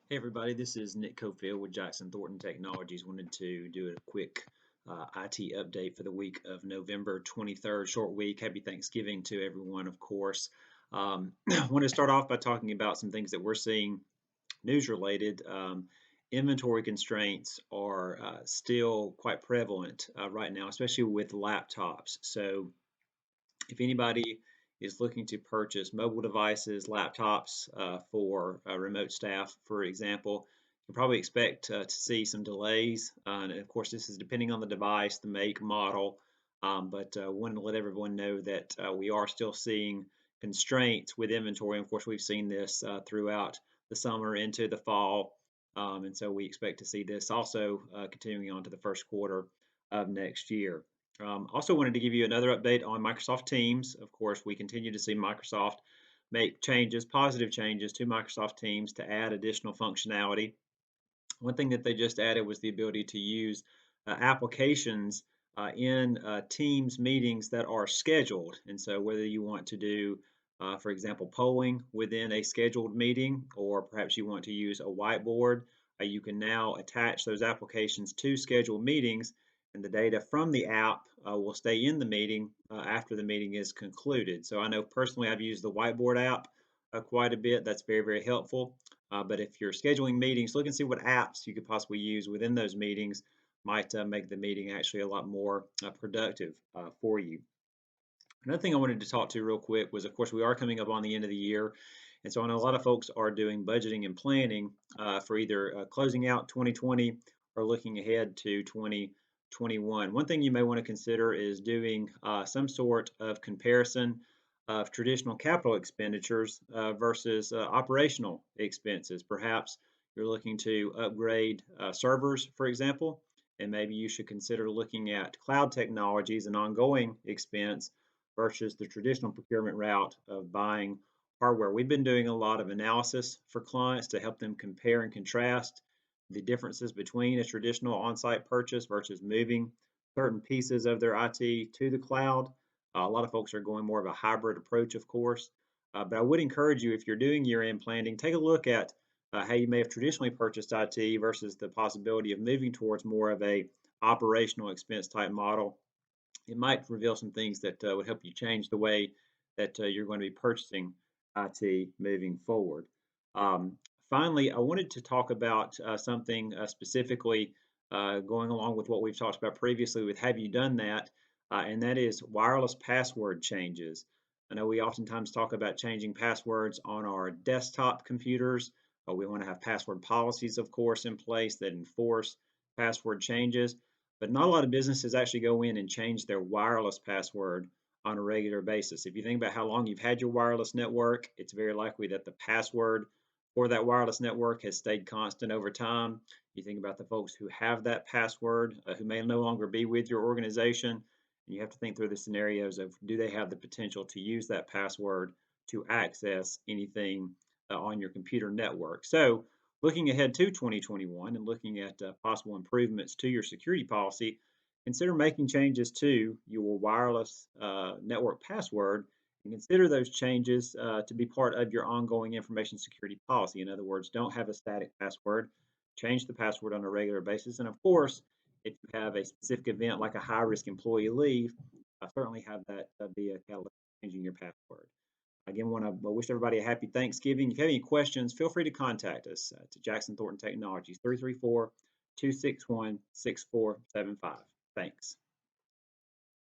Hey everybody, this is Nic Cofield with Jackson Thornton Technologies. Wanted to do a quick IT update for the week of November 23rd, short week. Happy Thanksgiving to everyone, of course. I want to start off by talking about some things that we're seeing news related. Inventory constraints are still quite prevalent right now, especially with laptops. So if anybody is looking to purchase mobile devices, laptops for remote staff, for example, you can probably expect to see some delays. And of course, this is depending on the device, the make, model. But wanted to let everyone know that we are still seeing constraints with inventory. Of course, we've seen this throughout the summer into the fall. And so we expect to see this also continuing on to the first quarter of next year. Also wanted to give you another update on Microsoft Teams. Of course, we continue to see Microsoft make changes, positive changes to Microsoft Teams to add additional functionality. One thing that they just added was the ability to use applications in Teams meetings that are scheduled. And so whether you want to do, for example, polling within a scheduled meeting, or perhaps you want to use a whiteboard, you can now attach those applications to scheduled meetings, and the data from the app will stay in the meeting after the meeting is concluded. So I know personally I've used the whiteboard app quite a bit. That's very, very helpful. But if you're scheduling meetings, look and see what apps you could possibly use within those meetings might make the meeting actually a lot more productive for you. Another thing I wanted to talk to real quick was, of course, we are coming up on the end of the year. And so I know a lot of folks are doing budgeting and planning for either closing out 2020 or looking ahead to 2021. One thing you may want to consider is doing some sort of comparison of traditional capital expenditures versus operational expenses. Perhaps you're looking to upgrade servers, for example, and maybe you should consider looking at cloud technologies, an ongoing expense versus the traditional procurement route of buying hardware. We've been doing a lot of analysis for clients to help them compare and contrast the differences between a traditional on-site purchase versus moving certain pieces of their IT to the cloud. A lot of folks are going more of a hybrid approach, of course. But I would encourage you, if you're doing year-end planning, take a look at how you may have traditionally purchased IT versus the possibility of moving towards more of a operational expense type model. It might reveal some things that would help you change the way that you're going to be purchasing IT moving forward. Um, Finally, I wanted to talk about something specifically going along with what we've talked about previously with Have You Done That? And that is wireless password changes. I know we oftentimes talk about changing passwords on our desktop computers. We want to have password policies, of course, in place that enforce password changes. But not a lot of businesses actually go in and change their wireless password on a regular basis. If you think about how long you've had your wireless network, it's very likely that the password for that wireless network has stayed constant over time. You think about the folks who have that password, who may no longer be with your organization, and you have to think through the scenarios of, do they have the potential to use that password to access anything on your computer network. So looking ahead to 2021 and looking at possible improvements to your security policy, consider making changes to your wireless network password, and consider those changes to be part of your ongoing information security policy. In other words, don't have a static password. Change the password on a regular basis. And of course, if you have a specific event like a high risk employee leave, certainly have that be a catalyst for changing your password. Again, want to wish everybody a happy Thanksgiving. If you have any questions, feel free to contact us to Jackson Thornton Technologies, 334 261 6475. Thanks.